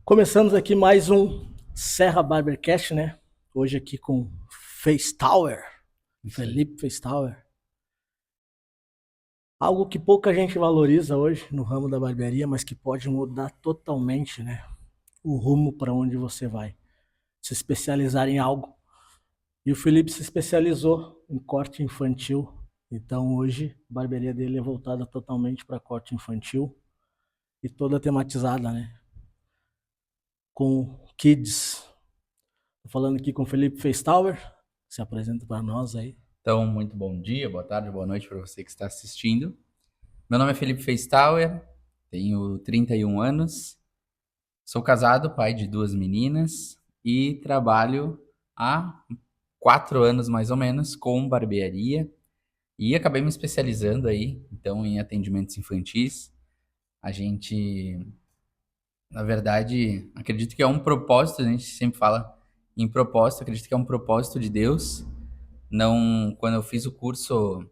Começamos aqui mais um Serra Barbercast, né? Hoje aqui com Face Tower, Isso aí. Felipe Face Tower. Algo que pouca gente valoriza hoje no ramo da barbearia, mas que pode mudar totalmente, né? O rumo para onde você vai. Se especializar em algo. E o Felipe se especializou em corte infantil. Então hoje a barbearia dele é voltada totalmente para corte infantil e toda tematizada, né? Com kids. Tô falando aqui com o Felipe Face Tower. Se apresenta para nós aí. Então, muito bom dia, boa tarde, boa noite para você que está assistindo. Meu nome é Felipe Feistauer, tenho 31 anos, sou casado, pai de duas meninas e trabalho há 4 anos mais ou menos com barbearia e acabei me especializando aí, então, em atendimentos infantis. A gente, na verdade, acredito que é um propósito, a gente sempre fala em propósito, acredito que é um propósito de Deus. Não, quando eu fiz o curso,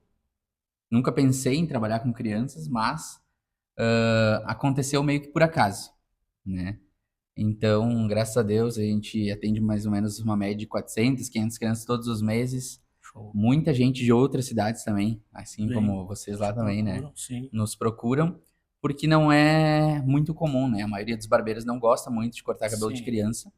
nunca pensei em trabalhar com crianças, mas aconteceu meio que por acaso, né? Então, graças a Deus, a gente atende mais ou menos uma média de 400, 500 crianças todos os meses. Show. Muita gente de outras cidades também, assim Bem, como vocês te lá também, né? procuram, sim. Nos procuram, porque não é muito comum, né? A maioria dos barbeiros não gosta muito de cortar cabelo de Sim. criança.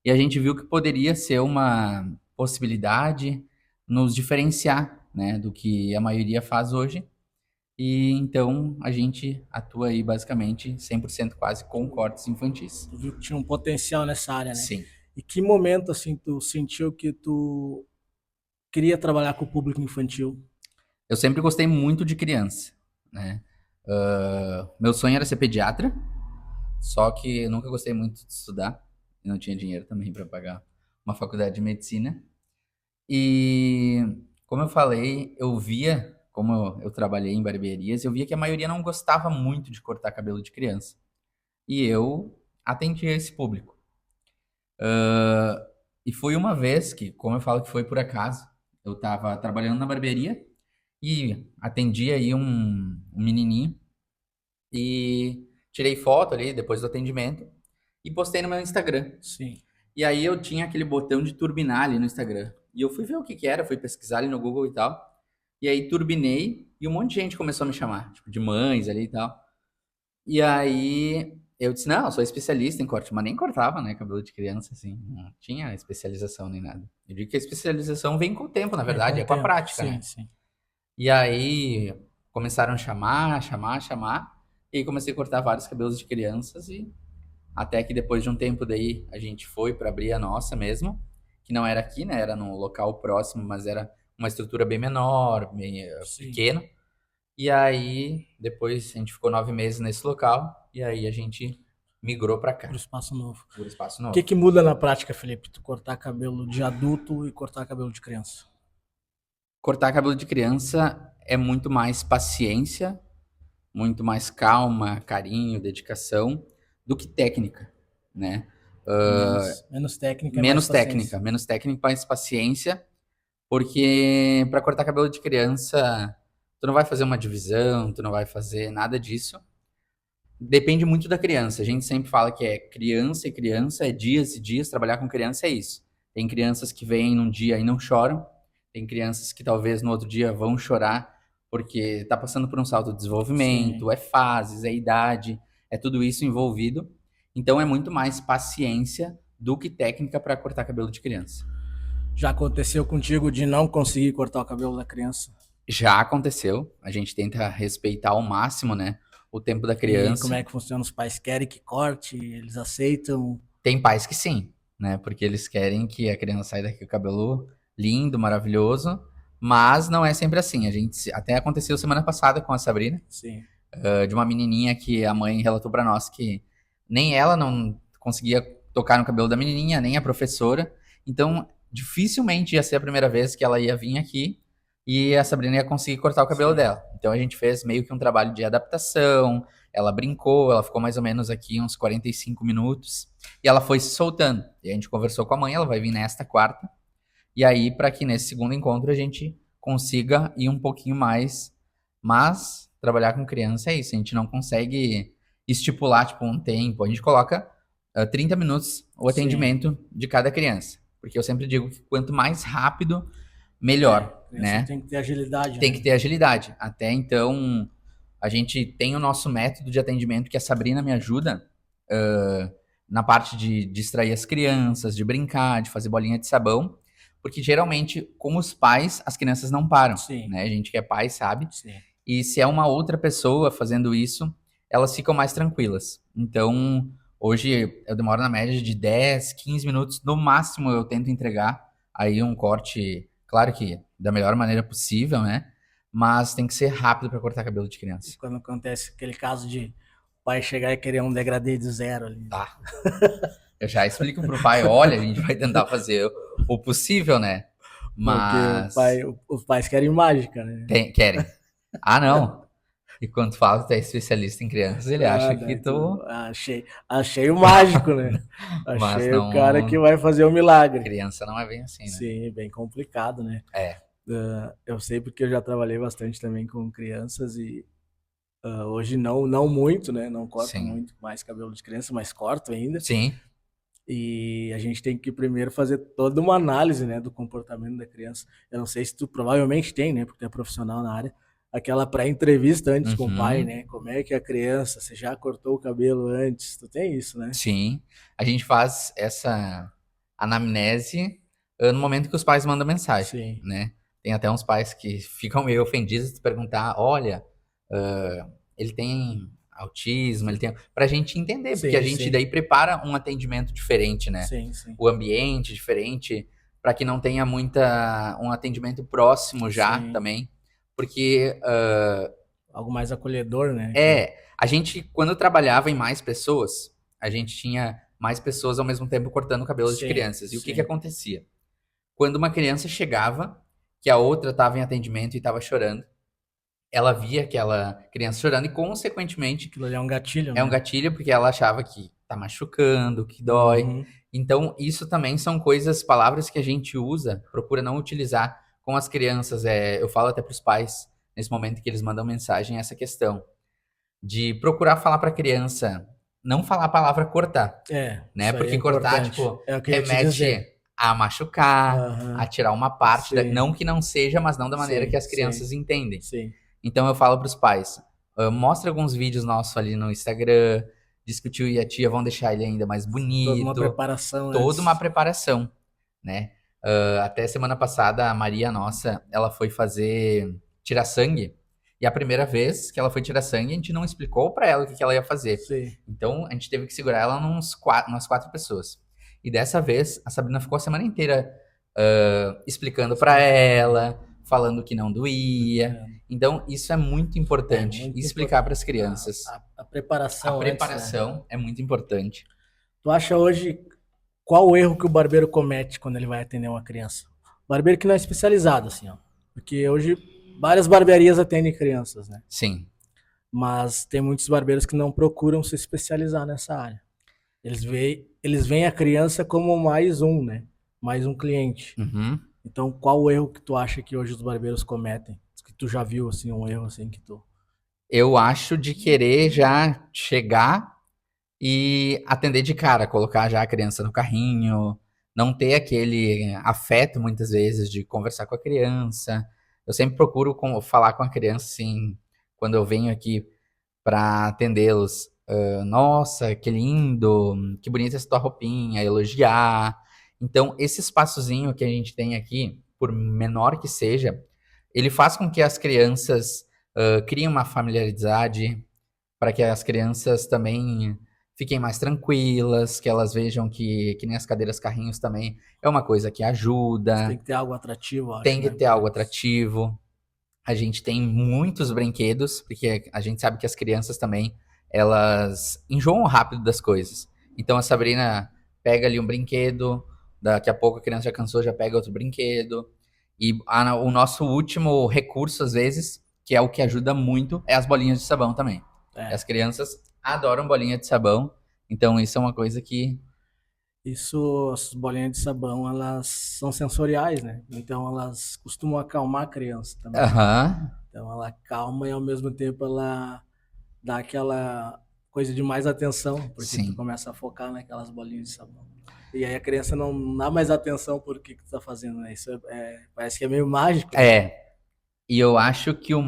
E a gente viu que poderia ser uma possibilidade nos diferenciar, né, do que a maioria faz hoje. E então a gente atua aí basicamente 100% quase com Tu, cortes infantis. tu viu que tinha um potencial nessa área, né? Sim. E que momento, assim, tu sentiu que tu queria trabalhar com o público infantil? Eu sempre gostei muito de criança, né? Meu sonho era ser pediatra, só que eu nunca gostei muito de estudar. E não tinha dinheiro também para pagar uma faculdade de medicina. E como eu falei, eu via, como eu trabalhei em barbearias, eu via que a maioria não gostava muito de cortar cabelo de criança. E eu atendia esse público. E foi uma vez que, como eu falo que foi por acaso, eu estava trabalhando na barbearia e atendi aí um menininho e tirei foto ali depois do atendimento e postei no meu Instagram. Sim. E aí eu tinha aquele botão de turbinar ali no Instagram. E eu fui ver o que que era, fui pesquisar ali no Google e tal. E aí turbinei e um monte de gente começou a me chamar, tipo, de mães ali e tal. E aí eu disse, não, eu sou especialista em corte, mas nem cortava, né, cabelo de criança, assim, não tinha especialização nem nada. Eu digo que a especialização vem com o tempo, na Vem com verdade, o é com a tempo. prática, Sim, né? sim. E aí começaram a chamar, e aí comecei a cortar vários cabelos de crianças e até que depois de um tempo daí a gente foi para abrir a nossa mesmo, que não era aqui, né, era num local próximo, mas era uma estrutura bem menor, bem Sim. pequeno. E aí, depois a gente ficou 9 meses nesse local, e aí a gente migrou para Por cá, espaço novo. por espaço O que novo. que muda na prática, Felipe? Tu cortar cabelo de adulto e cortar cabelo de criança? Cortar cabelo de criança é muito mais paciência, muito mais calma, carinho, dedicação, do que técnica, né? Menos técnica e mais paciência. Menos técnica, mais paciência, porque para cortar cabelo de criança, tu não vai fazer uma divisão, tu não vai fazer nada disso. Depende muito da criança. A gente sempre fala que é criança e criança, é dias e dias. Trabalhar com criança é isso. Tem crianças que vêm num dia e não choram. Tem crianças que talvez no outro dia vão chorar porque está passando por um salto de Sim. desenvolvimento, é fases, é idade, é tudo isso envolvido. Então é muito mais paciência do que técnica para cortar cabelo de criança. Já aconteceu contigo de não conseguir cortar o cabelo da criança? Já aconteceu, a gente tenta respeitar ao máximo, né, o tempo da E como criança. é que funciona? Os pais querem que corte, eles aceitam. Tem pais que sim, né? Porque eles querem que a criança saia daqui com o cabelo lindo, maravilhoso, mas não é sempre assim. A gente até aconteceu semana passada com a Sabrina, Sim. de uma menininha que a mãe relatou pra nós que nem ela não conseguia tocar no cabelo da menininha, nem a professora. Então, dificilmente ia ser a primeira vez que ela ia vir aqui e a Sabrina ia conseguir cortar o cabelo Sim. dela. Então a gente fez meio que um trabalho de adaptação. Ela brincou, ela ficou mais ou menos aqui uns 45 minutos e ela foi se soltando. E a gente conversou com a mãe, ela vai vir nesta quarta. E aí, para que nesse segundo encontro a gente consiga ir um pouquinho mais. Mas trabalhar com criança é isso, a gente não consegue estipular tipo um tempo. A gente coloca. 30 minutos o Sim. atendimento de cada criança. Porque eu sempre digo que quanto mais rápido, É, melhor, criança né? tem que ter agilidade, Tem que né? ter agilidade. Até então, a gente tem o nosso método de atendimento que a Sabrina me ajuda na parte de distrair as crianças, de brincar, de fazer bolinha de sabão, porque geralmente, com os pais, as crianças não param, Sim, né? A gente que é pai sabe. sim. E se é uma outra pessoa fazendo isso, elas ficam mais tranquilas. Então, hoje eu demoro na média de 10, 15 minutos, no máximo eu tento entregar aí um corte, claro que da melhor maneira possível, né? Mas tem que ser rápido para cortar cabelo de E criança. quando acontece aquele caso de o pai chegar e querer um degradê de zero ali. Tá. Eu já explico pro pai, olha, a gente vai tentar fazer o possível, né? Porque o Mas pai, os pais querem mágica, né? querem. Ah, não. E quando fala que tu é especialista em crianças, ele Ah, acha que daí tu. achei o mágico, né? Mas Achei o cara que não. vai fazer o milagre. Criança não é bem assim, né? Sim, bem complicado, né? É, Eu sei porque eu já trabalhei bastante também com crianças e hoje não muito, né? Não corto sim. muito mais cabelo de criança, mas corto ainda. Sim, E a gente tem que primeiro fazer toda uma análise, né, do comportamento da criança. Eu não sei se tu provavelmente tem, né, porque tu é profissional na área, aquela pré-entrevista antes com o pai, uhum, né? Como é que é a criança, você já cortou o cabelo antes? Tu tem isso, né? sim. A gente faz essa anamnese no momento que os pais mandam mensagem, Sim, né? Tem até uns pais que ficam meio ofendidos de perguntar, olha, ele tem autismo, ele tem. Pra gente entender, porque a sim, gente sim, daí prepara um atendimento diferente, né? sim, sim, O ambiente diferente, para que não tenha um atendimento próximo já sim. também. Porque Algo mais acolhedor, né? Que a gente, quando trabalhava em mais pessoas, a gente tinha mais pessoas ao mesmo tempo cortando o cabelo de sim, crianças. E o que que sim. acontecia? Quando uma criança chegava, que a outra estava em atendimento e estava chorando, ela via aquela criança chorando e, consequentemente, Aquilo ali é um gatilho, é um né? gatilho porque ela achava que tá machucando, que dói. Uhum. Então, isso também são coisas, palavras que a gente usa, procura não utilizar com as crianças. Eu falo até para os pais, nesse momento que eles mandam mensagem, essa questão de procurar falar para a criança, não falar a palavra cortar, É, né? isso aí é Porque cortar, importante. tipo, É o que eu ia te remete dizer. a machucar, a Aham. tirar uma parte, Sim, não que não seja, mas não da maneira que sim, as sim, crianças entendem. sim. Então eu falo para os pais, mostra alguns vídeos nossos ali no Instagram, diz que o tio e a tia vão deixar ele ainda mais Toda uma bonito, preparação toda uma antes. preparação, né? Até semana passada, a Maria nossa, ela foi fazer tirar sangue, e a primeira vez que ela foi tirar sangue, a gente não explicou para ela o que que ela ia fazer. Sim. Então a gente teve que segurar ela umas quatro pessoas. E dessa vez, a Sabrina ficou a semana inteira explicando para Explicando. ela, falando que não doía. Entendo. Então, isso é muito É importante. muito Explicar importante. para as crianças. A A preparação antes, né? preparação é muito importante. Tu acha hoje qual o erro que o barbeiro comete quando ele vai atender uma criança? Barbeiro que não é especializado, assim, ó. Porque hoje várias barbearias atendem crianças, né? Sim. Mas tem muitos barbeiros que não procuram se especializar nessa área. Eles veem a criança como mais um, né? Mais um cliente. Uhum. Então, qual o erro que tu acha que hoje os barbeiros cometem? Que tu já viu, assim, um erro assim que tu... Eu acho de querer já chegar e atender de cara, colocar já a criança no carrinho, não ter aquele afeto muitas vezes de conversar com a criança. Eu sempre procuro falar com a criança assim, quando eu venho aqui para atendê-los. Nossa, que lindo, que bonita essa tua roupinha, elogiar. Então, esse espaçozinho que a gente tem aqui, por menor que seja, ele faz com que as crianças criem uma familiaridade, para que as crianças também fiquem mais tranquilas, que elas vejam que nem as cadeiras carrinhos também é uma coisa que Tem ajuda, que ter algo atrativo, eu tem acho, que né? ter algo atrativo. A gente tem muitos brinquedos, porque a gente sabe que as crianças também, elas enjoam rápido das coisas. Então a Sabrina pega ali um brinquedo, daqui a pouco a criança já cansou, já pega outro brinquedo. E o nosso último recurso, às vezes, que é o que ajuda muito, é as bolinhas de sabão também. É. As crianças adoram bolinha de sabão, então isso é uma coisa que. Isso, as bolinhas de sabão, elas são sensoriais, né? Então elas costumam acalmar a criança também. Aham, Então ela calma e ao mesmo tempo ela dá aquela coisa de mais atenção, porque tu Sim. começa a focar naquelas bolinhas de sabão. E aí a criança não dá mais atenção por que tu tá fazendo, né? Isso parece que é meio mágico, né? É, e eu acho que o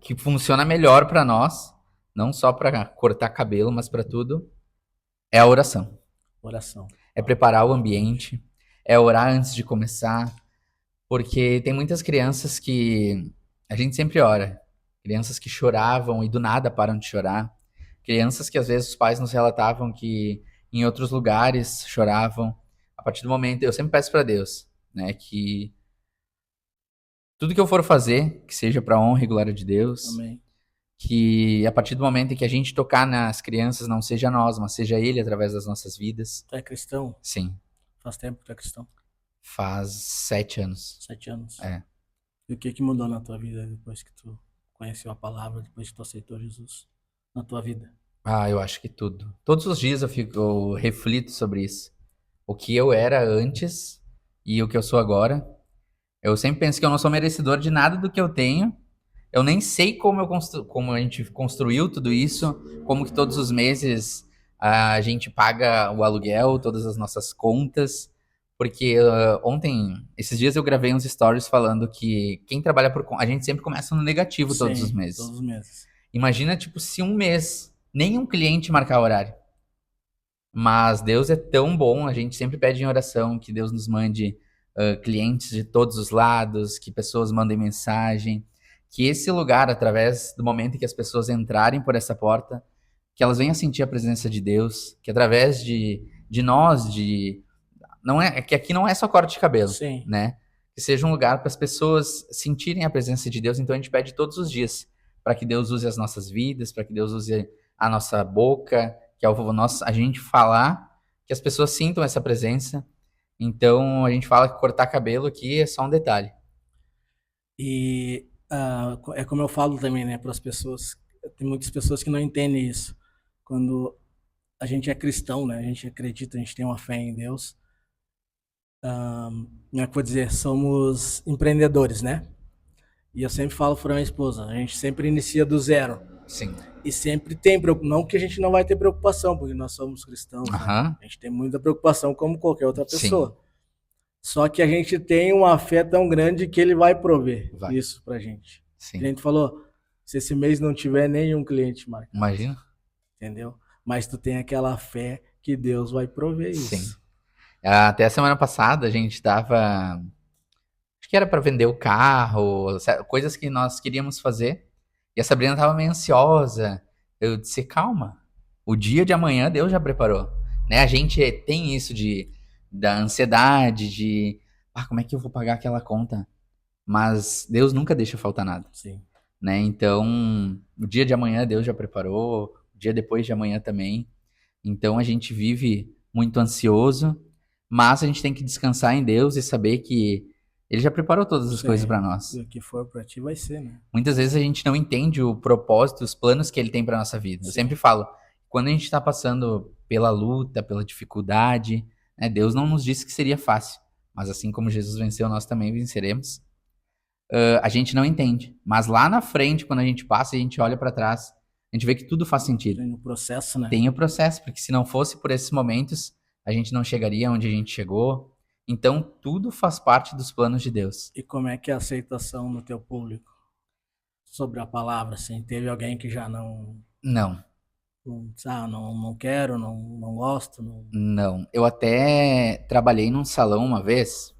que funciona melhor pra nós, não só pra cortar cabelo, mas pra tudo, é a oração. Oração. É preparar o Importante. ambiente, é orar antes de começar, porque tem muitas crianças que a gente sempre ora. Crianças que choravam e do nada param de chorar. Crianças que às vezes os pais nos relatavam que em outros lugares choravam. A partir do momento, eu sempre peço pra Deus, né, que tudo que eu for fazer, que seja pra honra e glória de Deus, Amém. que a partir do momento em que a gente tocar nas crianças, não seja nós, mas seja Ele através das nossas vidas. Tu é cristão? Sim, Faz tempo que tu é cristão? faz 7 anos. 7 anos. É. E o que mudou na tua vida depois que tu conheceu a palavra, depois que tu aceitou Jesus na tua vida? Ah, eu acho que tudo. Todos os dias eu reflito sobre isso. O que eu era antes e o que eu sou agora. Eu sempre penso que eu não sou merecedor de nada do que eu tenho. Eu nem sei como a gente construiu tudo isso, como que todos os meses a gente paga o aluguel, todas as nossas contas. Porque esses dias eu gravei uns stories falando que quem trabalha a gente sempre começa no negativo todos os Sim, meses. todos os meses. Imagina, tipo, se um mês nenhum cliente marcar horário. Mas Deus é tão bom, a gente sempre pede em oração que Deus nos mande clientes de todos os lados, que pessoas mandem mensagem, que esse lugar, através do momento em que as pessoas entrarem por essa porta, que elas venham sentir a presença de Deus, que através de nós, não é que aqui não é só corte de cabelo, Sim. né? Que seja um lugar para as pessoas sentirem a presença de Deus. Então a gente pede todos os dias para que Deus use as nossas vidas, para que Deus use a nossa boca, que é o nosso, a gente falar, que as pessoas sintam essa presença. Então a gente fala que cortar cabelo aqui é só um detalhe. E é como eu falo também, né, para as pessoas. Tem muitas pessoas que não entendem isso. Quando a gente é cristão, né, a gente acredita, a gente tem uma fé em Deus. Como é que eu vou dizer? Somos empreendedores, né? E eu sempre falo para minha esposa, a gente sempre inicia do zero. Sim. E sempre tem preocupação, não que a gente não vai ter preocupação, porque nós somos cristãos, né? Aham. A gente tem muita preocupação como qualquer outra Sim. pessoa. Só que a gente tem uma fé tão grande que ele vai prover Vai. isso pra gente. Sim. A gente falou, se esse mês não tiver nenhum cliente marcado, Imagina. entendeu? Mas tu tem aquela fé que Deus vai prover isso. Sim. Até a semana passada a gente tava. Acho que era para vender o carro, coisas que nós queríamos fazer. E a Sabrina tava meio ansiosa. Eu disse, calma. O dia de amanhã Deus já preparou. Né? A gente tem isso da ansiedade, como é que eu vou pagar aquela conta? Mas Deus nunca deixa faltar nada. Sim. Né? Então, o dia de amanhã Deus já preparou, o dia depois de amanhã também. Então a gente vive muito ansioso, mas a gente tem que descansar em Deus e saber que Ele já preparou todas as coisas para nós. E o que for pra ti vai ser, né? Muitas vezes a gente não entende o propósito, os planos que Ele tem para nossa vida. Eu Sim. sempre falo, quando a gente está passando pela luta, pela dificuldade, né, Deus não nos disse que seria fácil, mas assim como Jesus venceu, nós também venceremos. A gente não entende, mas lá na frente, quando a gente passa e a gente olha para trás, a gente vê que tudo faz sentido. Tem o processo, né? Tem o processo, porque se não fosse por esses momentos, a gente não chegaria onde a gente chegou. Então, tudo faz parte dos planos de Deus. E como é que é a aceitação no teu público sobre a palavra, assim? Teve alguém que já não Não, não quero, não gosto, não... não. Eu até trabalhei num salão uma vez,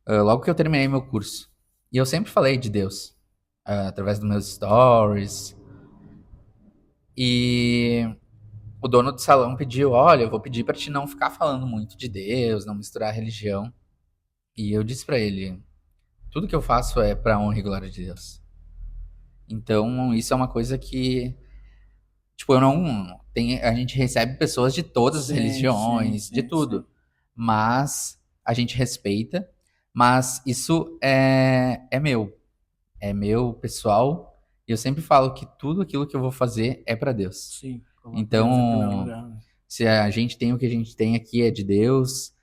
logo que eu terminei meu curso. E eu sempre falei de Deus, através dos meus stories. E o dono do salão pediu, olha, eu vou pedir pra te não ficar falando muito de Deus, não misturar religião. E eu disse pra ele, tudo que eu faço é pra honra e glória de Deus. Então, isso é uma coisa que, tipo, eu não a gente recebe pessoas de todas as religiões, de tudo. Sim. Mas a gente respeita, mas isso é meu, pessoal. E eu sempre falo que tudo aquilo que eu vou fazer é pra Deus. Sim. Então, Deus em primeiro lugar, né? se a gente tem o que a gente tem aqui é de Deus,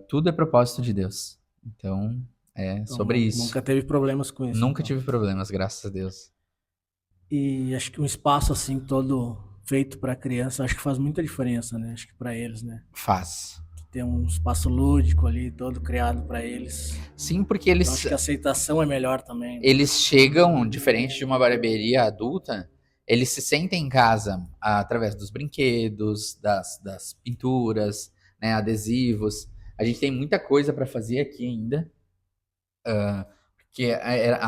tudo é propósito de Deus. Então, Então, sobre isso. nunca teve problemas com isso. Nunca então. tive problemas, graças a Deus. E acho que um espaço assim todo feito para criança, acho que faz muita diferença, né? Acho que para eles, né? Faz. Ter um espaço lúdico ali todo criado para eles. Sim, porque Eu acho que a aceitação é melhor também, né? eles chegam, diferente de uma barbearia adulta, eles se sentem em casa através dos brinquedos, das pinturas, né, adesivos. A gente tem muita coisa para fazer aqui ainda, porque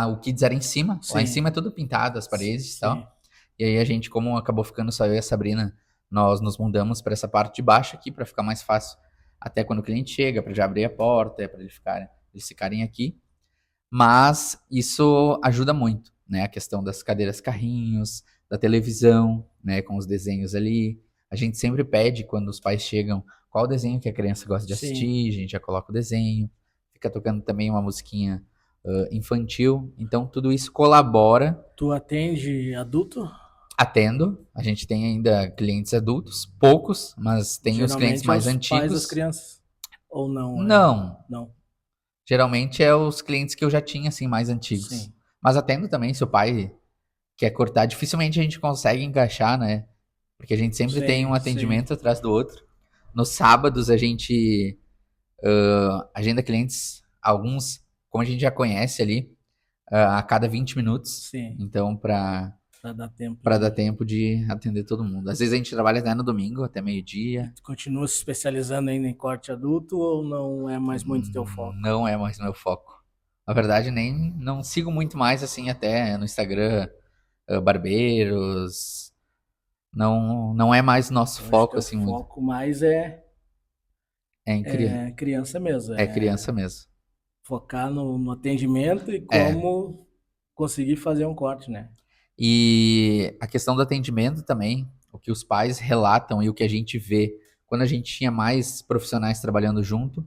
o Kids era em cima, lá em Sim, cima é tudo pintado, as paredes e sim. tal. E aí a gente, como acabou ficando só eu e a Sabrina, nós nos mudamos para essa parte de baixo aqui para ficar mais fácil até quando o cliente chega, para já abrir a porta, para eles ficarem aqui. Mas isso ajuda muito, né? A questão das cadeiras carrinhos, da televisão, né? Com os desenhos ali. A gente sempre pede quando os pais chegam qual desenho que a criança gosta de Sim. assistir, a gente já coloca o desenho. Fica tocando também uma musiquinha infantil. Então tudo isso colabora. Tu atende adulto? Atendo. A gente tem ainda clientes adultos, poucos, mas tem os clientes Geralmente é mais os pais das antigos. crianças. Ou não, Não, não. geralmente é os clientes que eu já tinha, assim, mais antigos. Sim. Mas atendo também, se o pai quer cortar, dificilmente a gente consegue encaixar, né? Porque a gente sempre tem um Sim, sim. atendimento atrás do outro. Nos sábados a gente agenda clientes, alguns, como a gente já conhece ali, a cada 20 minutos. Sim. Então, Pra dar tempo para dar de. tempo de atender todo mundo. Às vezes a gente trabalha até no domingo, até E meio-dia. tu continua se especializando ainda em corte adulto ou não é mais muito teu foco? Não é mais meu foco. Na verdade, nem não sigo muito mais assim até no Instagram, barbeiros. Não é mais nosso Hoje foco teu assim muito. foco mais é, É em criança, é criança mesmo, é é criança mesmo. focar no atendimento e É. como conseguir fazer um corte, né? E a questão do atendimento também, o que os pais relatam e o que a gente vê quando a gente tinha mais profissionais trabalhando junto,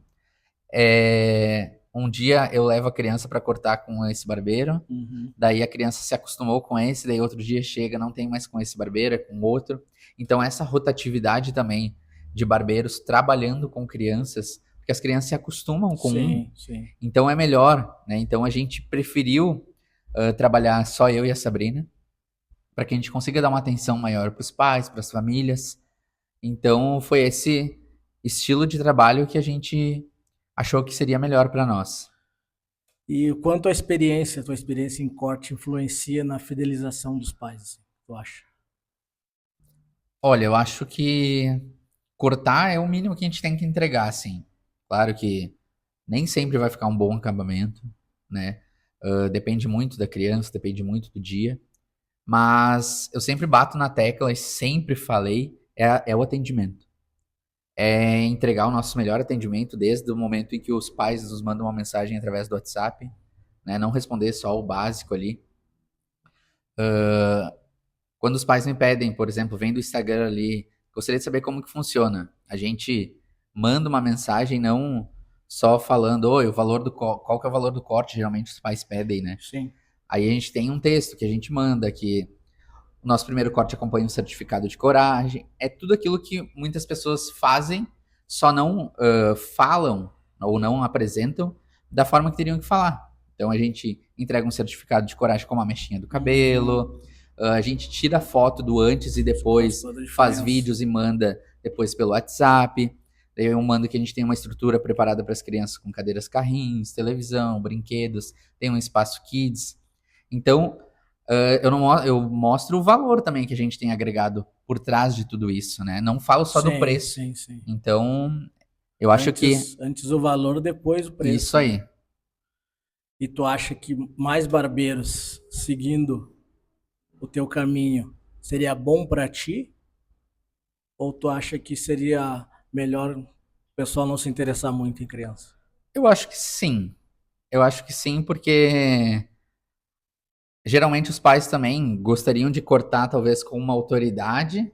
um dia eu levo a criança para cortar com esse barbeiro. Uhum. Daí a criança se acostumou com esse, daí outro dia chega, não tem mais com esse barbeiro, é com outro. Então essa rotatividade também de barbeiros trabalhando com crianças, porque as crianças se acostumam com um, Sim, sim. então é melhor, né? Então a gente preferiu trabalhar só eu e a Sabrina, para que a gente consiga dar uma atenção maior para os pais, para as famílias. Então foi esse estilo de trabalho que a gente achou que seria melhor para nós. E o quanto tua experiência em corte influencia na fidelização dos pais, assim, tu acha? Olha, eu acho que cortar é o mínimo que a gente tem que entregar, assim. Claro que nem sempre vai ficar um bom acabamento, né? Depende muito da criança, depende muito do dia. Mas eu sempre bato na tecla e sempre falei, é o atendimento. É entregar o nosso melhor atendimento desde o momento em que os pais nos mandam uma mensagem através do WhatsApp, né? Não responder só o básico ali. Quando os pais me pedem, por exemplo, vem do Instagram ali, gostaria de saber como que funciona. A gente manda uma mensagem, não só falando, oi, qual que é o valor do corte, geralmente os pais pedem, né? Sim. Aí a gente tem um texto que a gente manda, que o nosso primeiro corte acompanha um certificado de coragem. É tudo aquilo que muitas pessoas fazem, só não falam ou não apresentam da forma que teriam que falar. Então a gente entrega um certificado de coragem com uma mechinha do Uhum. cabelo, a gente tira foto do antes e Isso faz depois, toda a faz diferença. vídeos e manda depois pelo WhatsApp. Daí eu mando que a gente tem uma estrutura preparada para as crianças com cadeiras carrinhos, televisão, brinquedos, tem um espaço kids. Então, eu mostro o valor também que a gente tem agregado por trás de tudo isso, né? Não falo só do Sim, preço. sim, sim. Então, eu acho que Antes o valor, depois o isso preço, aí. né? E tu acha que mais barbeiros seguindo o teu caminho seria bom para ti? Ou tu acha que seria melhor o pessoal não se interessar muito em criança? Eu acho que sim. Eu acho que sim, porque geralmente os pais também gostariam de cortar, talvez, com uma autoridade,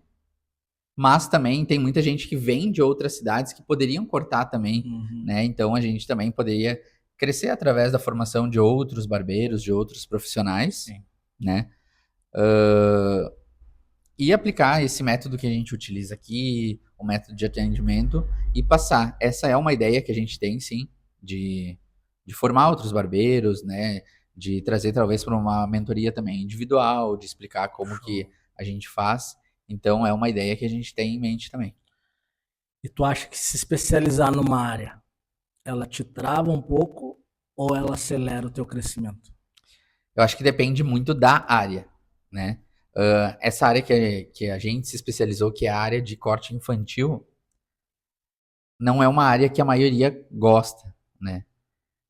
mas também tem muita gente que vem de outras cidades que poderiam cortar também, Uhum. né? Então a gente também poderia crescer através da formação de outros barbeiros, de outros profissionais, Sim. né? E aplicar esse método que a gente utiliza aqui, o método de atendimento, e passar. Essa é uma ideia que a gente tem, sim, de formar outros barbeiros, né? de trazer talvez para uma mentoria também individual, de explicar como Show. que a gente faz. Então é uma ideia que a gente tem em mente também. E tu acha que se especializar numa área, ela te trava um pouco ou ela acelera o teu crescimento? Eu acho que depende muito da área, né? Essa área que a gente se especializou, que é a área de corte infantil, não é uma área que a maioria gosta, né?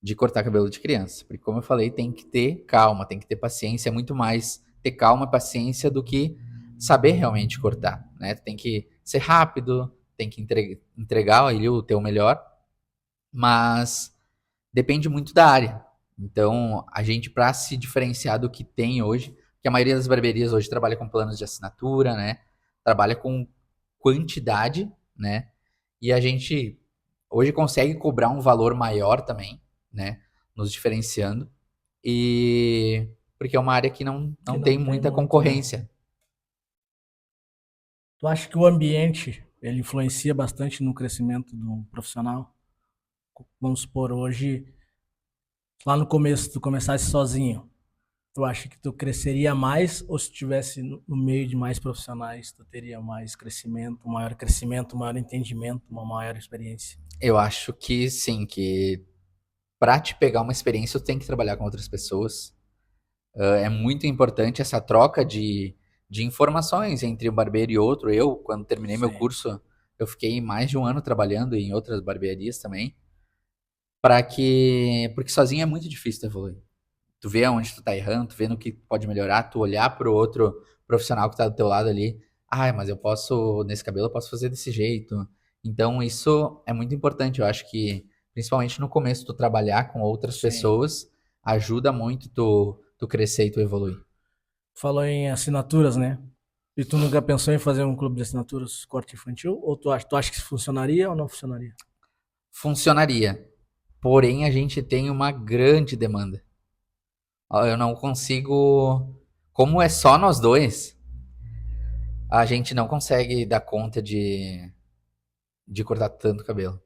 De cortar cabelo de criança. Porque, como eu falei, tem que ter calma, tem que ter paciência. É muito mais ter calma e paciência do que saber realmente cortar, né? Tu tem que ser rápido, tem que entregar ali o teu melhor, mas depende muito da área. Então, a gente, para se diferenciar do que tem hoje, que a maioria das barbearias hoje trabalha com planos de assinatura, né? Trabalha com quantidade, né? E a gente hoje consegue cobrar um valor maior também, né? Nos diferenciando. E porque é uma área que Que não não tem tem muita muito, né? concorrência. Tu acha que o ambiente ele influencia bastante no crescimento do profissional? Vamos supor, hoje, lá no começo, tu começasse sozinho. Tu acha que tu cresceria mais ou se estivesse no meio de mais profissionais, tu teria mais crescimento, maior entendimento, uma maior experiência? Eu acho que sim, que para te pegar uma experiência, tu tem que trabalhar com outras pessoas. É muito importante essa troca de informações entre um barbeiro e outro. Eu, quando terminei meu Sim, curso, eu fiquei mais de um ano trabalhando em outras barbearias também, para que, porque sozinho é muito difícil tu evoluir. Tu vê onde tu tá errando, tu vê no que pode melhorar, tu olhar pro outro profissional que tá do teu lado ali, mas eu posso, nesse cabelo eu posso fazer desse jeito. Então isso é muito importante, eu acho que principalmente no começo tu trabalhar com outras sim. pessoas ajuda muito tu crescer e tu evoluir. Falou em assinaturas, né? E tu nunca pensou em fazer um clube de assinaturas corte infantil? Ou tu acha que funcionaria ou não funcionaria? Funcionaria, porém a gente tem uma grande demanda. Eu não consigo, como é só nós dois, a gente não consegue dar conta de cortar tanto cabelo.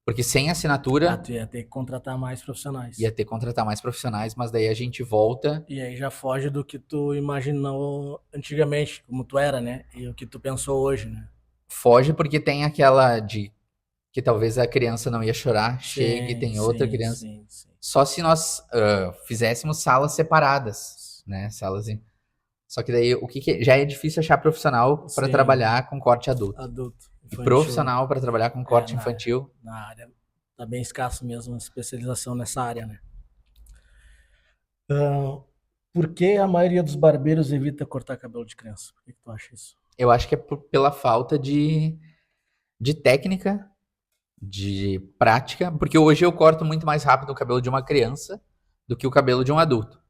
Porque sem Ah, assinatura tu ia ter que contratar mais ia profissionais. ter que contratar mais profissionais, mas daí a gente volta, E aí já foge do que tu imaginou antigamente, como tu era, né? E o que tu pensou hoje, né? foge porque tem aquela de que talvez a criança não ia chorar, chega e Sim, tem outra sim, criança. sim, sim. Só se nós fizéssemos salas separadas, né? Salas. Só que daí já é difícil achar profissional para Sim, trabalhar com corte adulto. adulto, E infantil. profissional para trabalhar com É, corte infantil, na área. Tá bem escasso mesmo a especialização nessa área, né? Ah, por que a maioria dos barbeiros evita cortar cabelo de criança? Por que tu acha isso? eu acho que é pela falta de técnica, de prática, porque hoje eu corto muito mais rápido o cabelo de uma criança do que o cabelo de um adulto.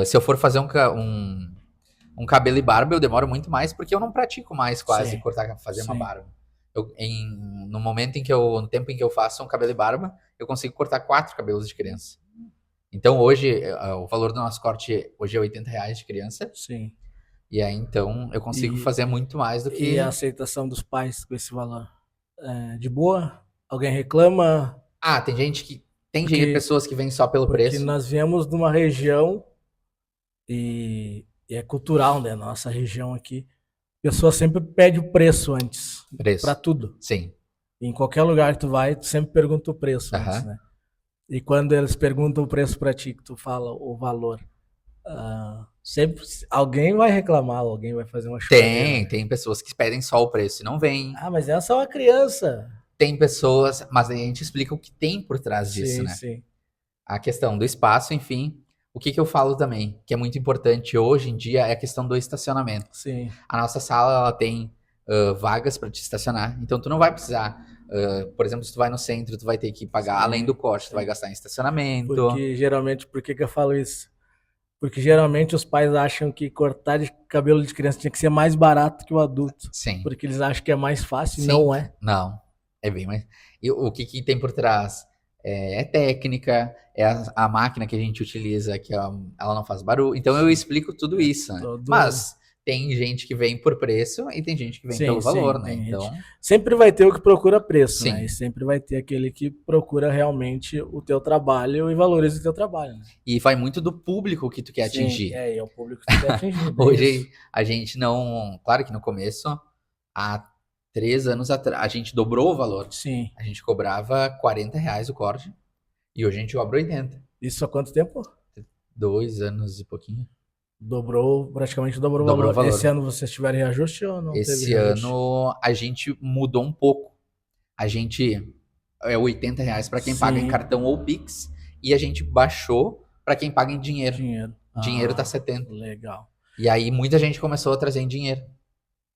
Se eu for fazer um cabelo e barba, eu demoro muito mais, porque eu não pratico mais quase Sim, cortar, fazer uma sim. barba. No momento no tempo em que eu faço um cabelo e barba, eu consigo cortar 4 cabelos de criança. Então hoje, o valor do nosso corte hoje é R$ 80 de criança, Sim. e aí então eu consigo E, fazer muito mais do e a que... aceitação dos pais com esse valor? É de boa? Alguém reclama? Tem gente que... Porque, pessoas que vêm só pelo porque preço. nós viemos de uma região e é cultural, né? Nossa região aqui. A pessoa sempre pede o preço antes, para Preço. tudo. Sim. Em qualquer lugar que tu vai, tu sempre pergunta o preço antes, Aham. né? E quando eles perguntam o preço para ti, que tu fala o valor, sempre alguém vai reclamar, alguém vai fazer uma choradeira, né? Tem pessoas que pedem só o preço e não vêm. Ah, mas essa é uma criança. Tem pessoas, mas aí a gente explica o que tem por trás disso, Sim, né? sim. A questão do espaço, enfim. O que eu falo também, que é muito importante hoje em dia, é a questão do estacionamento. Sim. A nossa sala, ela tem vagas para te estacionar, então tu não vai precisar, por exemplo, se tu vai no centro, tu vai ter que pagar além do Sim, corte, tu vai sim. gastar em estacionamento. Porque geralmente, por que eu falo isso? Porque geralmente os pais acham que cortar de cabelo de criança tinha que ser mais barato que o adulto. Sim, Porque eles acham que é mais fácil e sim, não é. não, é bem mais... E o que tem por trás? É técnica, é a máquina que a gente utiliza, ela não faz barulho. Então eu Sim. explico tudo É isso, né? todo. Mas tem gente que vem por preço e tem gente que vem Sim, pelo sim, valor, né? tem gente. Então, Sempre vai ter o que procura preço, né? E sim. sempre vai ter aquele que procura realmente o teu trabalho e valoriza o teu trabalho, né? E vai muito do público que tu quer Sim, atingir. é o público que tu quer atingir, bem isso. Hoje a gente não. Claro que no começo, há 3 anos atrás, a gente dobrou o valor. Sim. A gente cobrava R$ 40 o corte e hoje a gente cobra 80. Isso há quanto tempo? 2 anos e pouquinho. Praticamente dobrou o Dobrou o valor. valor. Esse ano vocês tiveram reajuste ou não teve Esse reajuste? ano a gente mudou um pouco. A gente é R$ 80 para quem paga em Sim, cartão ou Pix e a gente baixou para quem paga em dinheiro. dinheiro. Dinheiro tá Ah, 70. legal. E aí muita gente começou a trazer em dinheiro.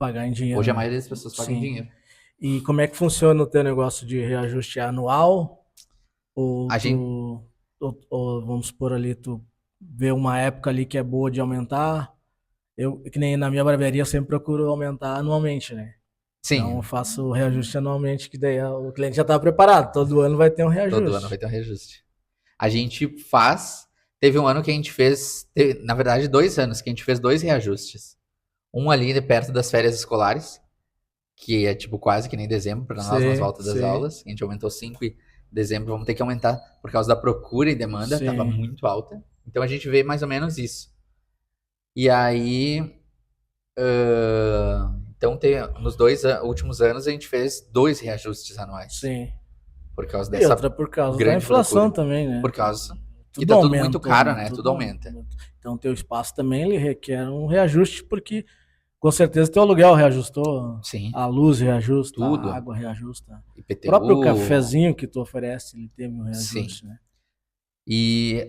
Pagar em dinheiro, Hoje a né? maioria das pessoas paga em Sim. dinheiro. E como é que funciona o teu negócio de reajuste anual? Ou A gente, ou vamos supor ali, tu vê uma época ali que é boa de aumentar? Que nem na minha barbearia, eu sempre procuro aumentar anualmente, né? Então eu sim, faço o reajuste anualmente, que daí o cliente já está preparado. Todo ano vai ter um todo ano vai reajuste. ter um reajuste. A gente faz. Teve um ano que a gente fez, na verdade, 2 anos que a gente fez 2 reajustes. Um ali perto das férias escolares, que é tipo quase que nem dezembro para nós nas Sim, voltas das sim, aulas. A gente aumentou 5 e dezembro vamos ter que aumentar por causa da procura e demanda, estava sim. muito alta. Então a gente vê mais ou menos isso. E aí, então nos últimos anos a gente fez 2 reajustes anuais Sim. por causa E dessa outra por causa da grande inflação procura. também, né? Por causa que Tudo tá tudo muito aumenta, caro, né? né? Tudo Tudo aumenta. aumenta. Então teu espaço também ele requer um reajuste, porque com certeza teu aluguel reajustou, Sim, a luz reajusta, a tudo. água reajusta. O próprio IPTU, cafezinho que tu oferece, ele teve um sim. reajuste, né? E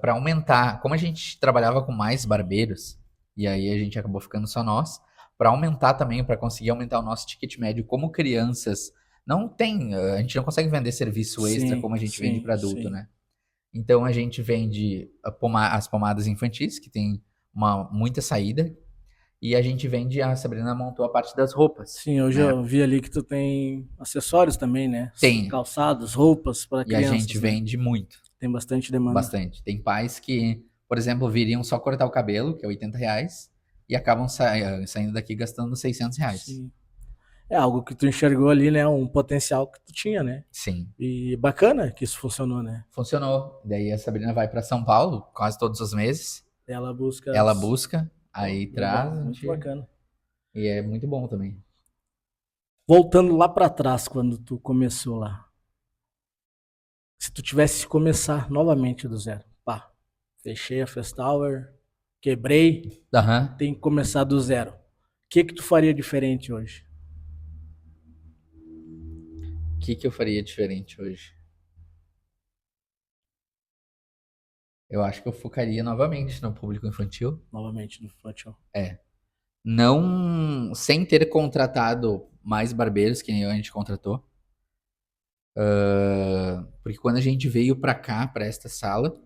para aumentar, como a gente trabalhava com mais barbeiros, e aí a gente acabou ficando só nós, para aumentar também, para conseguir aumentar o nosso ticket médio como crianças, não tem, a gente não consegue vender serviço extra Sim, como a gente vende sim, para adulto, sim. né? Então a gente vende as pomadas infantis, que tem muita saída, e a gente vende, a Sabrina montou a parte das roupas, Sim, hoje né? eu vi ali que tu tem acessórios também, né? Tem, Calçados, roupas para e a gente crianças, né? vende muito. Tem bastante demanda. Bastante. Tem pais que, por exemplo, viriam só cortar o cabelo, que é R$ 80, e acabam saindo daqui gastando R$ 600. Sim. É algo que tu enxergou ali, né? Um potencial que tu tinha, né? Sim. E bacana que isso funcionou, né? Funcionou. Daí a Sabrina vai para São Paulo quase todos os meses. Ela busca. Ela busca, Pô, aí traz, legal, muito bacana. e é muito bom também. Voltando lá para trás, quando tu começou lá, se tu tivesse que começar novamente do zero, pá, fechei a Fast Tower, quebrei, Aham. tem que começar do zero. O que tu faria diferente hoje? O que que eu faria diferente hoje? Eu acho que eu focaria novamente no público infantil. Novamente do infantil. É. Não, sem ter contratado mais barbeiros, que nem a gente contratou. Porque quando a gente veio pra cá, pra esta sala,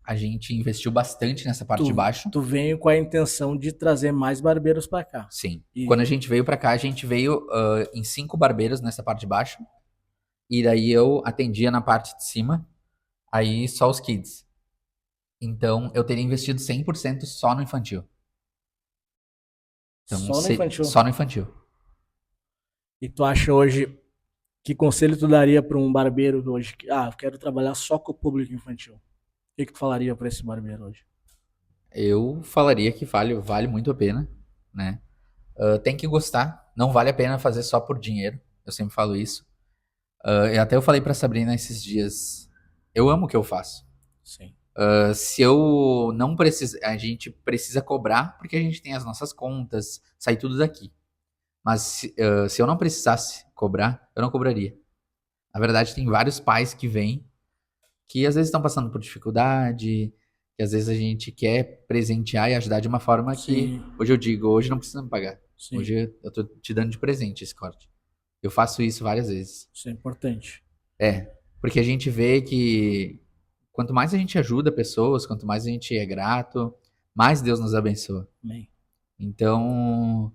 a gente investiu bastante nessa parte de baixo. Tu veio com a intenção de trazer mais barbeiros para cá. Sim. Quando a E gente veio pra cá, a gente veio em 5 barbeiros nessa parte de baixo. E daí eu atendia na parte de cima, aí só os kids. Então eu teria investido 100% só no infantil. Então, só no infantil. só no infantil. E tu acha hoje, que conselho tu daria para um barbeiro hoje? Eu quero trabalhar só com o público infantil. O que tu falaria para esse barbeiro hoje? Eu falaria que vale muito a pena, né? Tem que gostar, não vale a pena fazer só por dinheiro. Eu sempre falo isso. Até eu falei pra Sabrina esses dias, eu amo o que eu faço. Sim. Se eu não preciso, a gente precisa cobrar porque a gente tem as nossas contas, sai tudo daqui. Mas se eu não precisasse cobrar, eu não cobraria. Na verdade, tem vários pais que vêm que às vezes estão passando por dificuldade, que às vezes a gente quer presentear e ajudar de uma forma que, Sim, hoje eu digo, hoje não precisa me pagar. sim. Hoje eu tô te dando de presente esse corte. Eu faço isso várias vezes. Isso é importante. Porque a gente vê que quanto mais a gente ajuda pessoas, quanto mais a gente é grato, mais Deus nos abençoa. Amém. Então,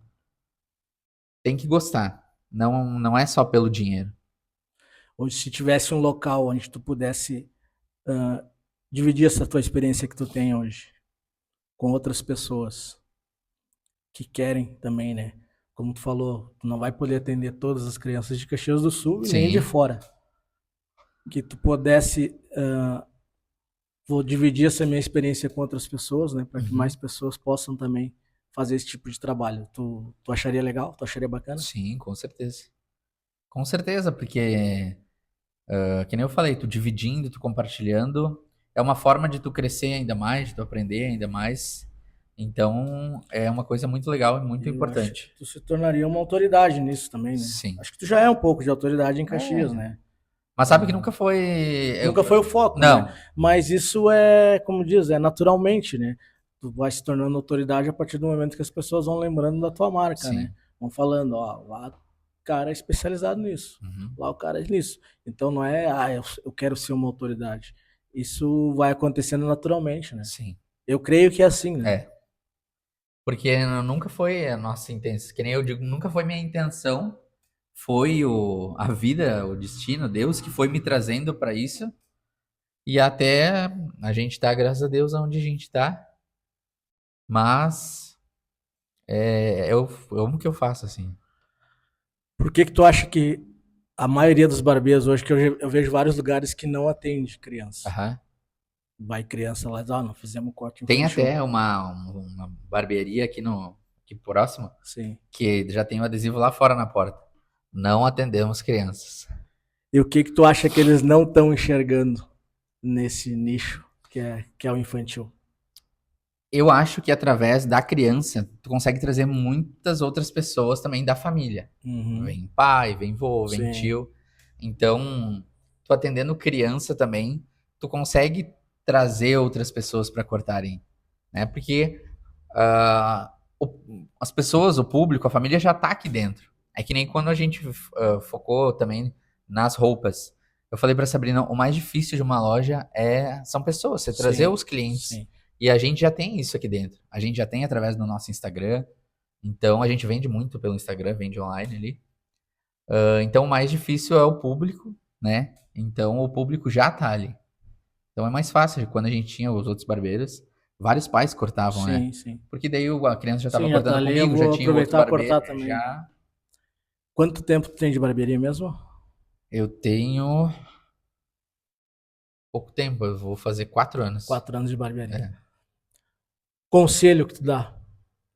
tem que gostar. Não é só pelo dinheiro. Hoje, se tivesse um local onde tu pudesse dividir essa tua experiência que tu tem hoje com outras pessoas, que querem também, né? Como tu falou, tu não vai poder atender todas as crianças de Caxias do Sul e nem de Sim. fora. Que tu pudesse, vou dividir essa minha experiência com outras pessoas, né? Para que mais pessoas possam também fazer esse tipo de trabalho. Tu acharia legal? Tu acharia bacana? Sim, com certeza. Com certeza, porque, que nem eu falei, tu dividindo, tu compartilhando, é uma forma de tu crescer ainda mais, de tu aprender ainda mais. Então, é uma coisa muito legal e muito E eu acho que importante. tu se tornaria uma autoridade nisso também, né? Sim. Acho que tu já é um pouco de autoridade em Caxias, É. né? Mas sabe que nunca foi. Nunca foi o foco, né? Não, Mas isso é, como diz, é naturalmente, né? Tu vai se tornando autoridade a partir do momento que as pessoas vão lembrando da tua marca, né? sim. Vão falando, ó, lá o cara é especializado nisso, Uhum. lá o cara é nisso. Então não é, eu quero ser uma autoridade. Isso vai acontecendo naturalmente, né? Sim. Eu creio que é assim, né? É. Porque nunca foi a nossa intenção. Que nem eu digo, nunca foi minha intenção. Foi a vida, o destino, Deus que foi me trazendo para isso. E até a gente tá, graças a Deus, onde a gente tá. Mas eu amo o que eu faço, assim. Por que que tu acha que a maioria dos barbeiros hoje, que eu vejo vários lugares que não atende criança. Aham. Vai criança lá, não fizemos corte Tem infantil. até uma barbearia aqui próximo Sim. que já tem um adesivo lá fora na porta. Não atendemos crianças. E o que que tu acha que eles não estão enxergando nesse nicho que é o infantil? Eu acho que através da criança, tu consegue trazer muitas outras pessoas também da família. Uhum. Vem pai, vem vô, vem Sim. tio. Então, tu atendendo criança também, tu consegue trazer outras pessoas para cortarem, né? Porque as pessoas, o público, a família já tá aqui dentro. É que nem quando a gente focou também nas roupas. Eu falei para Sabrina, o mais difícil de uma loja são pessoas, você trazer Sim. os clientes. Sim. E a gente já tem isso aqui dentro. A gente já tem através do nosso Instagram. Então a gente vende muito pelo Instagram, vende online ali. Então o mais difícil é o público, né? Então o público já tá ali. Então é mais fácil. Quando a gente tinha os outros barbeiros, vários pais cortavam, né? Sim, sim. Porque daí a criança já tava Sim, já tá cortando ali, eu comigo, já vou tinha o outro aproveitar e barbeiro. cortar também. Já Quanto tempo tu tem de barbearia mesmo? eu tenho pouco tempo, eu vou fazer 4 anos. 4 anos de barbearia. É. Conselho que tu dá?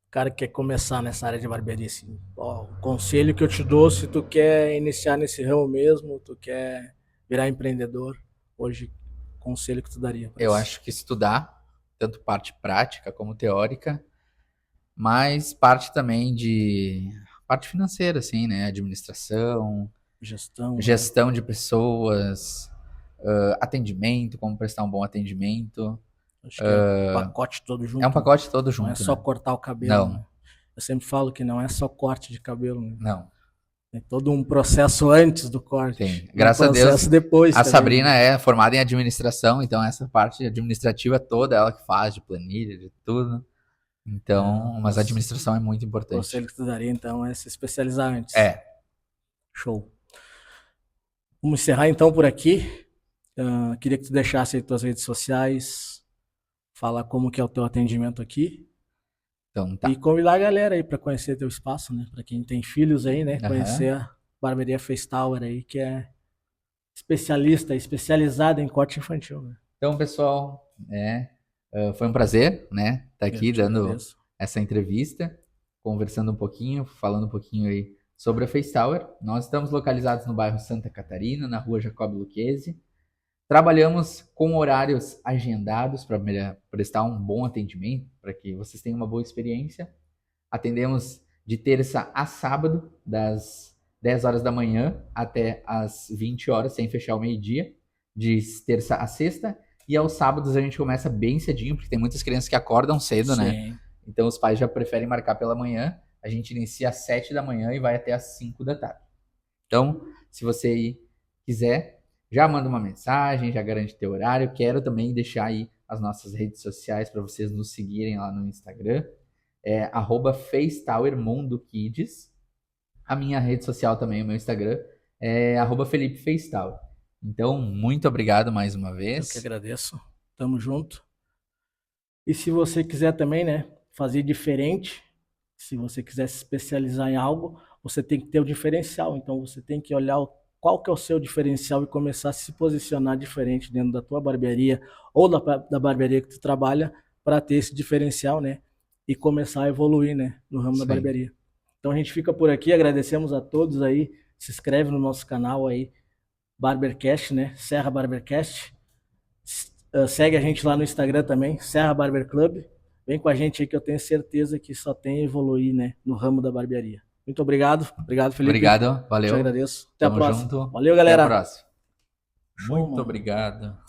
O cara que quer começar nessa área de barbearia, assim. Ó, o conselho que eu te dou se tu quer iniciar nesse ramo mesmo, tu quer virar empreendedor, hoje, conselho que tu daria pra Eu esse? acho que estudar, tanto parte prática como teórica, mas parte também de parte financeira, assim, né? Administração, Gestão, né? gestão de pessoas, atendimento, como prestar um bom atendimento. Acho que é o pacote todo É um junto, né? pacote todo Não é junto, só né? cortar o cabelo, Não, né? Eu sempre falo que não é só corte de cabelo, né? não. Tem todo um processo antes do Tem. corte e um Graças a Deus, processo depois a também, Sabrina né? é formada em administração, então essa parte administrativa toda ela que faz, de planilha, de tudo. Então, mas a administração é muito O importante. conselho que tu daria, então, é se especializar antes. É, Show. Vamos encerrar, então, por aqui. Queria que tu deixasse aí tuas redes sociais, falar como que é o teu atendimento aqui então e tá. convidar a galera aí para conhecer teu espaço, né? Para quem tem filhos aí, né? Aham. Conhecer a Barbearia Face Tower aí, que é especialista, especializada em corte infantil, né? Então, pessoal, foi um prazer, né, estar Eu aqui te dando agradeço. essa entrevista, conversando um pouquinho, falando um pouquinho aí sobre a Face Tower. Nós estamos localizados no bairro Santa Catarina, na rua Jacob Lucchesi. Trabalhamos com horários agendados para prestar um bom atendimento, para que vocês tenham uma boa experiência. Atendemos de terça a sábado, das 10 horas da manhã até as 20 horas, sem fechar o meio-dia, de terça a sexta. E aos sábados a gente começa bem cedinho, porque tem muitas crianças que acordam cedo, né? Sim. Então os pais já preferem marcar pela manhã. A gente inicia às 7 da manhã e vai até às 5 da tarde. Então, se você aí quiser, já manda uma mensagem, já garante teu horário. Quero também deixar aí as nossas redes sociais para vocês nos seguirem lá no Instagram. É @FacetowerMondoKids. A minha rede social também, o meu Instagram, é @FelipeFacetower. Então, muito obrigado mais uma Eu que vez. agradeço. Tamo junto. E se você quiser também, né, fazer diferente, Se você quiser se especializar em algo, você tem que ter o diferencial. Então você tem que olhar qual que é o seu diferencial e começar a se posicionar diferente dentro da tua barbearia ou da barbearia que tu trabalha para ter esse diferencial, né? E começar a evoluir, né? No ramo da Sim. barbearia. Então a gente fica por aqui, agradecemos a todos aí. Se inscreve no nosso canal aí, Barbercast, né? Serra Barbercast. Segue a gente lá no Instagram também, Serra Barber Club. Vem com a gente aí que eu tenho certeza que só tem a evoluir, né, no ramo da barbearia. Muito obrigado. Obrigado, Felipe. Obrigado, Te valeu. agradeço. Até a Tamo próxima. junto. Valeu, Até a galera. próxima. Show, Muito mano. obrigado.